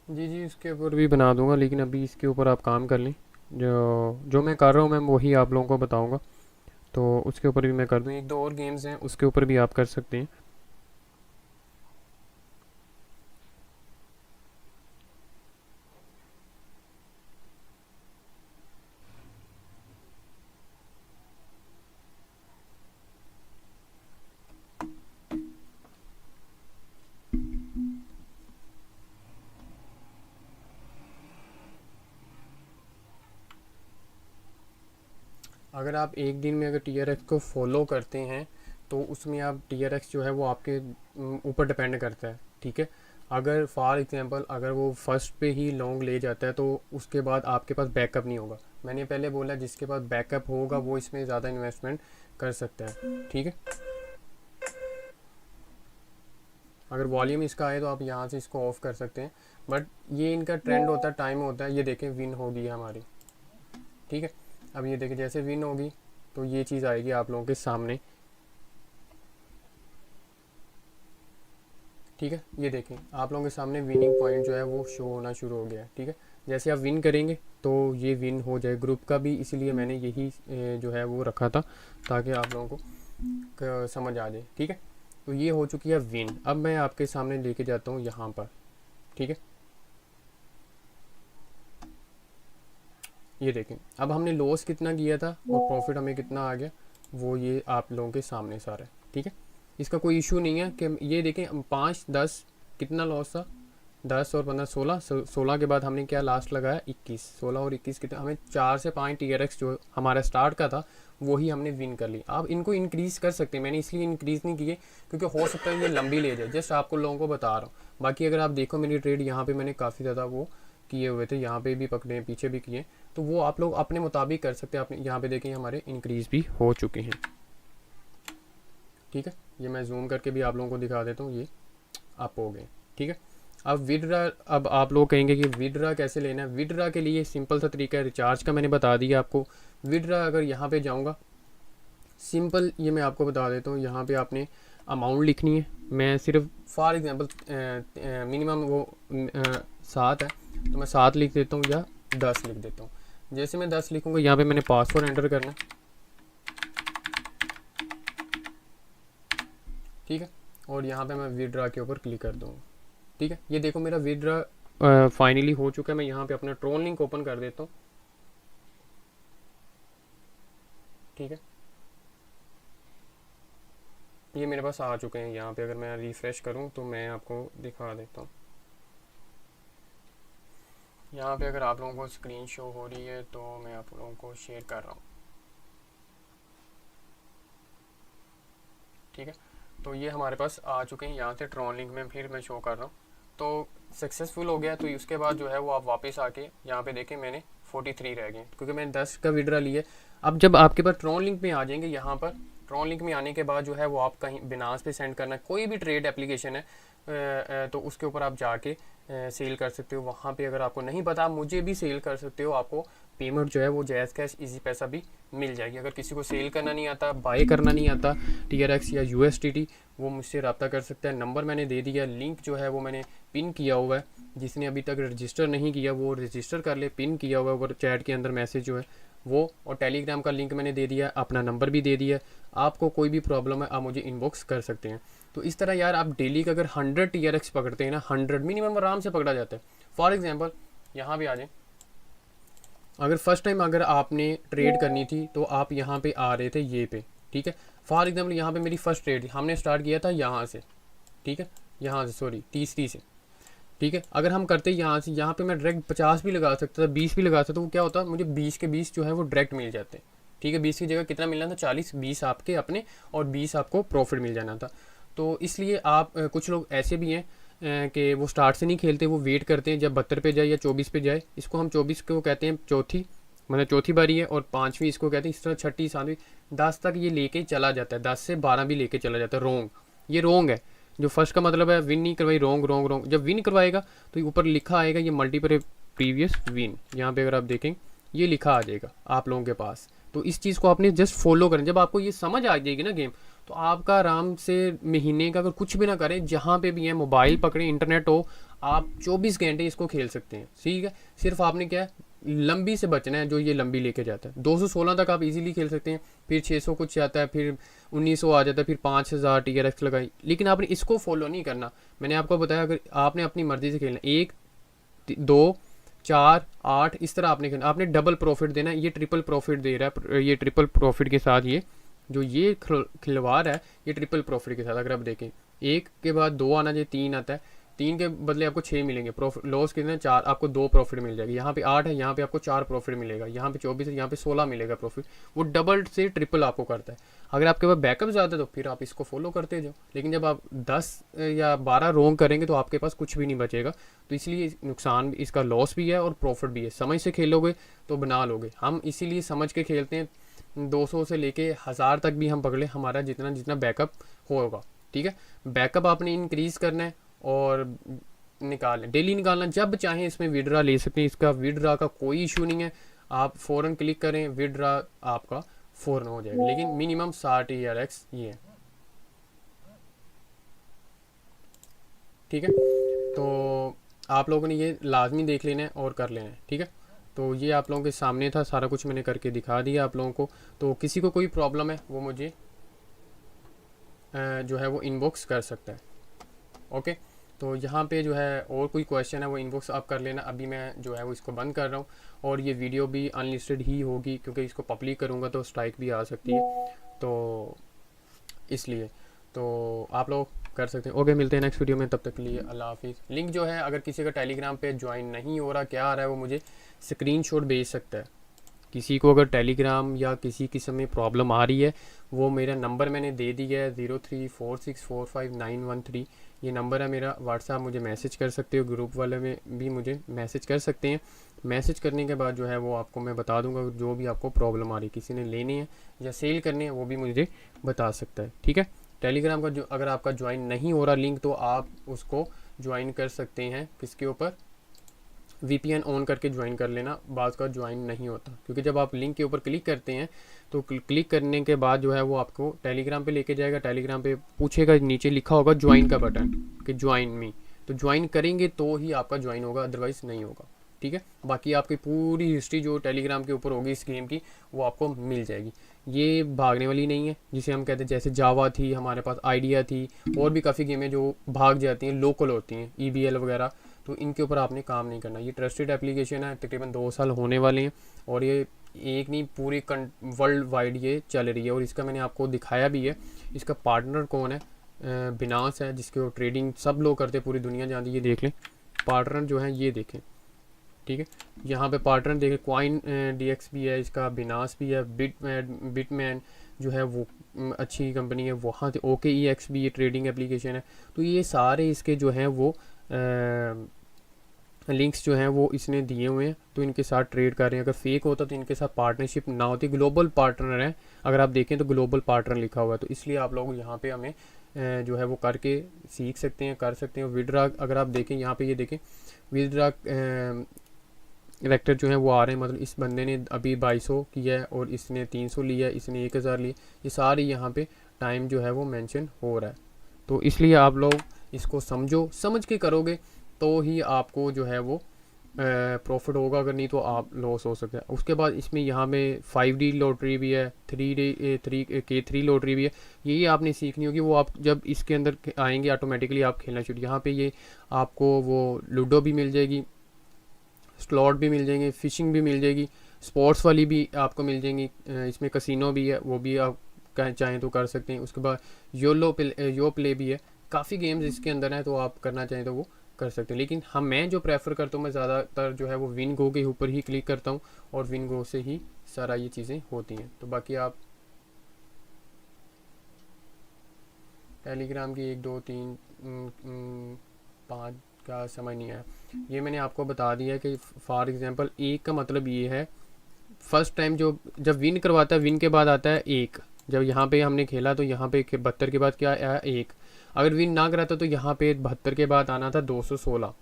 जी जी, इसके ऊपर भी बना दूंगा, लेकिन अभी इसके ऊपर आप काम कर लें। जो जो मैं कर रहा हूँ मैं वही आप लोगों को बताऊंगा, तो उसके ऊपर भी मैं कर दूँ। एक दो और गेम्स हैं उसके ऊपर भी आप कर सकते हैं। अगर आप एक दिन में अगर TRX को फॉलो करते हैं तो उसमें आप TRX जो है वो आपके ऊपर डिपेंड करता है, ठीक है। अगर फॉर एग्जांपल अगर वो फर्स्ट पे ही लॉन्ग ले जाता है तो उसके बाद आपके पास बैकअप नहीं होगा। मैंने पहले बोला जिसके पास बैकअप होगा वो इसमें ज़्यादा इन्वेस्टमेंट कर सकता है, ठीक है। अगर वॉल्यूम इसका आए तो आप यहाँ से इसको ऑफ कर सकते हैं, बट ये इनका ट्रेंड होता है, टाइम होता है। ये देखें विन होगी हमारी, ठीक है। अब ये देखें जैसे विन होगी तो ये चीज़ आएगी आप लोगों के सामने, ठीक है। ये देखें आप लोगों के सामने विनिंग पॉइंट जो है वो शो होना शुरू हो गया है, ठीक है। जैसे आप विन करेंगे तो ये विन हो जाए ग्रुप का भी, इसीलिए मैंने यही जो है वो रखा था ताकि आप लोगों को समझ आ जाए, ठीक है। तो ये हो चुकी है विन। अब मैं आपके सामने लेके जाता हूँ यहाँ पर, ठीक है। ये देखें अब हमने लॉस कितना किया था और प्रॉफिट हमें कितना आ गया, वो ये आप लोगों के सामने सारा है, ठीक है। इसका कोई इशू नहीं है कि ये देखें 5-10 कितना लॉस था, 10 और 15 16, 16 के बाद हमने क्या लास्ट लगाया 21, 16 और 21 कितना, हमें 4 से 5 TRX जो हमारा स्टार्ट का था वही हमने विन कर ली। आप इनको इंक्रीज़ कर सकते हैं, मैंने इसलिए इंक्रीज़ नहीं किए क्योंकि हो सकता है ये लंबी ले जाए, जस्ट आपको लोगों को बता रहा हूँ। बाकी अगर आप देखो मेरी ट्रेड यहाँ पे मैंने काफ़ी ज़्यादा वो किए हुए थे, यहाँ पे भी पकड़े हैं, पीछे भी किए, तो वो आप लोग अपने मुताबिक कर सकते हैं। आपने यहाँ पे देखें हमारे इंक्रीज़ भी हो चुके हैं, ठीक है। ये मैं जूम करके भी आप लोगों को दिखा देता हूँ, ये अप हो गए, ठीक है। अब विड्रा, अब आप लोग कहेंगे कि विड्रा कैसे लेना है। विड्रा के लिए सिंपल सा तरीका है, रिचार्ज का मैंने बता दिया आपको। विड्रा अगर यहाँ पे जाऊँगा सिंपल, ये मैं आपको बता देता हूँ। यहाँ पे आपने अमाउंट लिखनी है, मैं सिर्फ फॉर एग्जांपल मिनिमम वो 7 है तो मैं 7 लिख देता हूँ या 10 लिख देता हूँ। जैसे मैं 10 लिखूँगा यहाँ पे मैंने पासवर्ड एंटर करना है, ठीक है। और यहाँ पे मैं विड्रा के ऊपर क्लिक कर दूँगा, ठीक है। ये देखो मेरा विड्रा फाइनली हो चुका है। मैं यहाँ पे अपना ट्रोन लिंक ओपन कर देता हूँ, ठीक है। ये मेरे पास आ चुके हैं यहाँ पे। अगर मैं रिफ़्रेश करूँ तो मैं आपको दिखा देता हूँ। यहाँ पे अगर आप लोगों को स्क्रीन शो हो रही है तो मैं आप लोगों को शेयर कर रहा हूँ, ठीक है। तो ये हमारे पास आ चुके हैं। यहाँ से ट्रॉन लिंक में फिर मैं शो कर रहा हूँ तो सक्सेसफुल हो गया। तो उसके बाद जो है वो आप वापस आके यहाँ पे देखें मैंने 43 रह गए क्योंकि मैंने 10 का विड्रा लिया। अब जब आपके पास ट्रॉन लिंक में आ जाएंगे, यहाँ पर ट्रॉन लिंक में आने के बाद जो है वो आप कहीं बिनास पे सेंड करना है, कोई भी ट्रेड एप्लीकेशन है तो उसके ऊपर आप जाके सेल कर सकते हो। वहाँ पे अगर आपको नहीं पता मुझे भी सेल कर सकते हो, आपको पेमेंट जो है वो जैज़ कैश इजी पैसा भी मिल जाएगी। अगर किसी को सेल करना नहीं आता, बाय करना नहीं आता TRX या USDT, वो मुझसे रब्ता कर सकता है। नंबर मैंने दे दिया, लिंक जो है वो मैंने पिन किया हुआ है। जिसने अभी तक रजिस्टर नहीं किया वो रजिस्टर कर ले, पिन किया हुआ है ऊपर चैट के अंदर मैसेज जो है वो। और टेलीग्राम का लिंक मैंने दे दिया, अपना नंबर भी दे दिया। आपको कोई भी प्रॉब्लम है आप मुझे इनबॉक्स कर सकते हैं। तो इस तरह यार आप डेली का अगर 100 TRX पकड़ते हैं ना, 100 मिनिमम आराम से पकड़ा जाता है। फॉर एग्जांपल यहाँ पे आ जाए, अगर फर्स्ट टाइम अगर आपने ट्रेड करनी थी तो आप यहाँ पे आ रहे थे ये पे, ठीक है। फॉर एग्जांपल यहाँ पे मेरी फर्स्ट ट्रेड हमने स्टार्ट किया था यहाँ से, ठीक है, यहाँ से सॉरी 30 से, ठीक है। अगर हम करते यहाँ से, यहाँ पे मैं डायरेक्ट 50 भी लगा सकता था, 20 भी लगा सकता था। वो क्या होता मुझे 20 के 20 जो है वो डायरेक्ट मिल जाते, ठीक है। 20 की जगह कितना मिलना था 40, 20 आपके अपने और 20 आपको प्रॉफिट मिल जाना था। तो इसलिए आप कुछ लोग ऐसे भी हैं कि वो स्टार्ट से नहीं खेलते, वो वेट करते हैं जब 72 पे जाए या 24 पे जाए। इसको हम 24 को कहते हैं चौथी, मतलब चौथी बारी है, और 5वीं इसको कहते हैं। इस तरह छठी 7वीं 10 तक ये लेके चला जाता है, 10 से 12 भी लेके चला जाता है। रोंग, ये रोंग है। जो फर्स्ट का मतलब है विन नहीं करवाई, रोंग रोंग रोंग। जब विन करवाएगा तो ऊपर लिखा आएगा ये मल्टीपल प्रीवियस विन, यहाँ पे अगर आप देखें ये लिखा आ जाएगा आप लोगों के पास। तो इस चीज़ को आपने जस्ट फॉलो करना। जब आपको ये समझ आ जाएगी ना गेम, तो आपका आराम से महीने का अगर कुछ भी ना करें, जहाँ पे भी है मोबाइल पकड़े, इंटरनेट हो, आप 24 घंटे इसको खेल सकते हैं। ठीक है, सिर्फ आपने क्या है, लंबी से बचना है, जो ये लंबी लेके जाता है। 216 तक आप इजीली खेल सकते हैं, फिर 600 कुछ आता है, फिर 1900 आ जाता है, फिर 5000 TRX लगाई, लेकिन आपने इसको फॉलो नहीं करना। मैंने आपको बताया अगर आपने अपनी मर्जी से खेलना, 1 2 4 8 इस तरह आपने खेलना, आपने डबल प्रॉफिट देना है। ये ट्रिपल प्रॉफिट दे रहा है, ये ट्रिपल प्रॉफिट के साथ, ये जो ये खिलवाड़ है ये ट्रिपल प्रॉफिट के साथ। अगर आप देखें, 1 के बाद 2 आना चाहिए, 3 आता है, 3 के बदले आपको 6 मिलेंगे, प्रॉफिट लॉस कितने 4, आपको 2 प्रॉफिट मिल जाएगी। यहाँ पे 8 है, यहाँ पे आपको 4 प्रॉफिट मिलेगा, यहाँ पे 24 है, यहाँ पे 16 मिलेगा प्रॉफिट। वो डबल से ट्रिपल आपको करता है। अगर आपके पास बैकअप ज़्यादा है तो फिर आप इसको फॉलो करते जाओ, लेकिन जब आप 10 या 12 रोंग करेंगे तो आपके पास कुछ भी नहीं बचेगा। तो इसलिए नुकसान भी, इसका लॉस भी है और प्रॉफिट भी है। समझ से खेलोगे तो बना लोगे। हम इसीलिए समझ के खेलते हैं, 200 से लेके 1000 तक भी हम पकड़ लें, हमारा जितना जितना बैकअप होगा। ठीक है, बैकअप आपने इंक्रीज़ करना है और निकालें, डेली निकालना, जब चाहें इसमें विड्रा ले सकते हैं। इसका विड्रा का कोई इशू नहीं है, आप फ़ौरन क्लिक करें, विड्रा आपका फ़ौरन हो जाएगा, लेकिन मिनिमम 60 TRX ये है। ठीक है, तो आप लोगों ने ये लाजमी देख लेना है और कर लेना है। ठीक है, तो ये आप लोगों के सामने था, सारा कुछ मैंने करके दिखा दिया आप लोगों को। तो किसी को कोई प्रॉब्लम है वो मुझे जो है वो इनबॉक्स कर सकता है। ओके, तो यहाँ पे जो है और कोई क्वेश्चन है वो इनबॉक्स आप कर लेना। अभी मैं जो है वो इसको बंद कर रहा हूँ, और ये वीडियो भी अनलिस्टेड ही होगी, क्योंकि इसको पब्लिक करूँगा तो स्ट्राइक भी आ सकती है, तो इसलिए तो आप लोग कर सकते हैं। ओके, मिलते हैं नेक्स्ट वीडियो में, तब तक के लिए अल्लाह हाफिज़। लिंक जो है, अगर किसी का टेलीग्राम पे ज्वाइन नहीं हो रहा, क्या आ रहा है, वो मुझे स्क्रीनशॉट भेज सकता है। किसी को अगर टेलीग्राम या किसी किस्म में प्रॉब्लम आ रही है, वो मेरा नंबर मैंने दे दिया है, 0346459113, ये नंबर है मेरा। व्हाट्सएप मुझे मैसेज कर सकते हो, ग्रुप वाले में भी मुझे मैसेज कर सकते हैं। मैसेज करने के बाद जो है वो आपको मैं बता दूंगा, जो भी आपको प्रॉब्लम आ रही है, किसी ने लेने हैं या सेल करने हैं, वो भी मुझे बता सकता है। ठीक है, टेलीग्राम का जो अगर आपका ज्वाइन नहीं हो रहा लिंक, तो आप उसको ज्वाइन कर सकते हैं। किसके ऊपर? VPN ऑन करके ज्वाइन कर लेना, बाज़ का ज्वाइन नहीं होता, क्योंकि जब आप लिंक के ऊपर क्लिक करते हैं तो क्लिक करने के बाद जो है वो आपको टेलीग्राम पे लेके जाएगा। टेलीग्राम पे पूछेगा, नीचे लिखा होगा ज्वाइन का बटन कि ज्वाइन मी, तो ज्वाइन करेंगे तो ही आपका ज्वाइन होगा, अदरवाइज़ नहीं होगा। ठीक है, बाकी आपकी पूरी हिस्ट्री जो टेलीग्राम के ऊपर होगी इस गेम की, वो आपको मिल जाएगी। ये भागने वाली नहीं है, जिसे हम कहते हैं, जैसे जावा थी हमारे पास, आइडिया थी, और भी काफ़ी गेमें जो भाग जाती हैं, लोकल होती हैं, EBL वगैरह, तो इनके ऊपर आपने काम नहीं करना। ये ट्रस्टेड एप्लीकेशन है, तकरीबन 2 साल होने वाले हैं, और ये एक नहीं पूरी वर्ल्ड वाइड ये चल रही है। और इसका मैंने आपको दिखाया भी है, इसका पार्टनर कौन है, बिनास है, जिसके ट्रेडिंग सब लोग करते हैं, पूरी दुनिया जानती है। ये देख लें पार्टनर जो है, ये देखें। ठीक है, यहाँ पे पार्टनर देखें, क्वाइन DX भी है इसका, बिनास भी है, बिटमैन जो है वो अच्छी कंपनी है, वहाँ से OKEX भी ये ट्रेडिंग एप्लीकेशन है। तो ये सारे इसके जो हैं वो लिंक्स जो हैं वो इसने दिए हुए हैं, तो इनके साथ ट्रेड कर रहे हैं। अगर फेक होता तो इनके साथ पार्टनरशिप ना होती। ग्लोबल पार्टनर है, अगर आप देखें तो ग्लोबल पार्टनर लिखा हुआ है, तो इसलिए आप लोग यहाँ पे हमें जो है वो करके सीख सकते हैं, कर सकते हैं। विड्रा अगर आप देखें, यहाँ पे ये देखें, विड्रा रेक्टर जो है वो आ रहे हैं, मतलब इस बंदे ने अभी 2200 किया है, और इसने 300 लिया, इसने 1000 लिया, ये सारी यहाँ पे टाइम जो है वो मेंशन हो रहा है। तो इसलिए आप लोग इसको समझो, समझ के करोगे तो ही आपको जो है वो प्रॉफिट होगा, अगर नहीं तो आप लॉस हो सकता है। उसके बाद इसमें यहाँ में 5D लॉटरी भी है, 3K3 लॉटरी भी है। यही आपने सीखनी होगी, वो आप जब इसके अंदर आएंगे ऑटोमेटिकली आप खेलना शुरू। यहाँ पे ये आपको वो लूडो भी मिल जाएगी, स्लॉट भी मिल जाएंगे, फ़िशिंग भी मिल जाएगी, स्पोर्ट्स वाली भी आपको मिल जाएंगी, इसमें कसिनो भी है, वो भी आप चाहें तो कर सकते हैं। उसके बाद यो प्ले भी है, काफ़ी गेम्स इसके अंदर हैं, तो आप करना चाहें तो वो कर सकते हैं। लेकिन मैं जो प्रेफर करता हूँ, मैं ज़्यादातर जो है वो विन गो के ऊपर ही क्लिक करता हूँ, और विन गो से ही सारा ये चीज़ें होती हैं। तो बाकी आप टेलीग्राम की 1 2 3 5 का समझ नहीं आया, ये मैंने आपको बता दिया कि फॉर एग्जांपल 1 का मतलब ये है, फर्स्ट टाइम जब विन करवाता है, विन के बाद आता है 1। जब यहाँ पे हमने खेला तो यहाँ पे 72 के बाद क्या आया 1। अगर विन ना कराता तो यहाँ पे 72 के बाद आना था 216।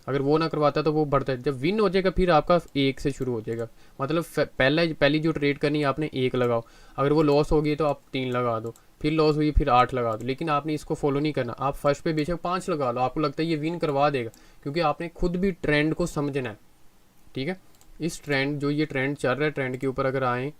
अगर वो ना करवाता तो वो बढ़ता है। जब विन हो जाएगा फिर आपका 1 से शुरू हो जाएगा। मतलब पहली जो ट्रेड करनी है आपने 1 लगाओ, अगर वो लॉस हो गई तो आप 3 लगा दो, फिर लॉस हुई फिर 8 लगा दो, लेकिन आपने इसको फॉलो नहीं करना। आप फर्स्ट पे बेशक 5 लगा लो, आपको लगता है ये विन करवा देगा, क्योंकि आपने खुद भी ट्रेंड को समझना है। ठीक है, इस ट्रेंड जो ये ट्रेंड चल रहा है, ट्रेंड के ऊपर अगर आए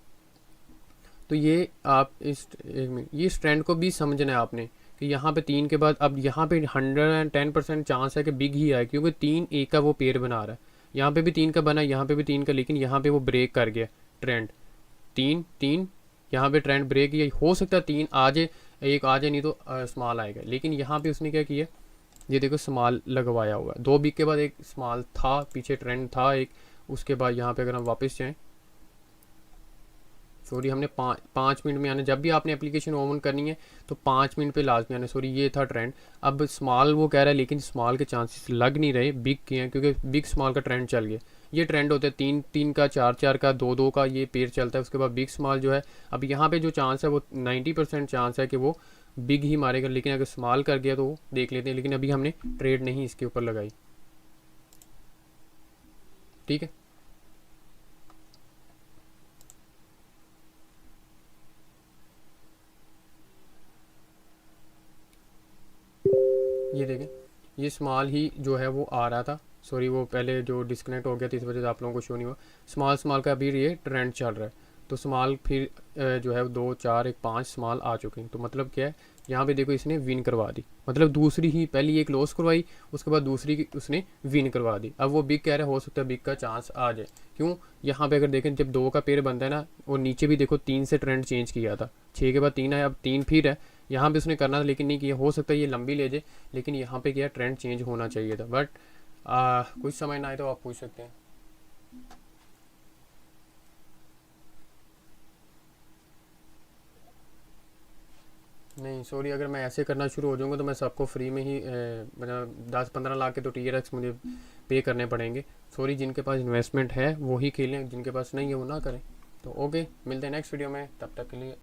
तो ये आप इस ट्रेंड को भी समझना है आपने कि यहाँ पे 3 के बाद अब यहाँ पे 110% चांस है कि बिग ही आए, क्योंकि 3 A का वो पेयर बना रहा है। यहाँ पे भी 3 का बना, यहाँ पे भी 3 का, लेकिन यहाँ पे वो ब्रेक कर गया ट्रेंड। 3 यहाँ पे ट्रेंड ब्रेक, ये हो सकता है 3 आ जाए, एक आ जाए, नहीं तो स्मॉल आएगा। लेकिन यहाँ पे उसने क्या किया, ये देखो स्मॉल लगवाया हुआ है। 2 बिग के बाद एक स्मॉल था, पीछे ट्रेंड था एक, उसके बाद यहाँ पे अगर हम वापस जाएँ, सॉरी हमने 5 मिनट में आना, जब भी आपने एप्लीकेशन ओपन करनी है तो 5 मिनट पे लाजमी आना। सॉरी ये था ट्रेंड, अब स्मॉल वो कह रहा है, लेकिन स्मॉल के चांसेस लग नहीं रहे, बिग के हैं, क्योंकि बिग स्मॉल का ट्रेंड चल गया। ये ट्रेंड होता है 3 का, 4 का, 2 का, ये पेयर चलता है। उसके बाद बिग स्मॉल जो है, अब यहाँ पे जो चांस है वो 90% चांस है कि वो बिग ही मारेगा, लेकिन अगर स्मॉल कर गया तो देख लेते हैं। लेकिन अभी हमने ट्रेड नहीं इसके ऊपर लगाई। ठीक है, ये देखें, ये स्मॉल ही जो है वो आ रहा था। सॉरी वो पहले जो डिस्कनेक्ट हो गया था, इस वजह से आप लोगों को शो नहीं हुआ। स्मॉल का अभी ये ट्रेंड चल रहा है, तो स्मॉल फिर जो है 2 4 1 5 स्मॉल आ चुके हैं। तो मतलब क्या है, यहाँ पे देखो इसने विन करवा दी, मतलब दूसरी ही, पहली एक लॉस करवाई, उसके बाद दूसरी की उसने विन करवा दी। अब वो बिग कह रहा है, हो सकता है बिग का चांस आ जाए। क्यों, यहाँ पे अगर देखें जब 2 का पेयर बनता है ना, और नीचे भी देखो 3 से ट्रेंड चेंज किया था, 6 के बाद 3 है, अब 3 फिर है। यहाँ पे उसने करना था लेकिन नहीं किया, हो सकता है ये लंबी ले जाए, लेकिन यहाँ पे क्या ट्रेंड चेंज होना चाहिए था। बट कुछ समझ ना आए तो आप पूछ सकते हैं। नहीं सॉरी, अगर मैं ऐसे करना शुरू हो जाऊंगा तो मैं सबको फ्री में ही मतलब 10-15 लाख के तो TRX मुझे पे करने पड़ेंगे। सॉरी, जिनके पास इन्वेस्टमेंट है वो ही खेलें, जिनके पास नहीं है वो ना करें। तो ओके, मिलते हैं नेक्स्ट वीडियो में, तब तक के लिए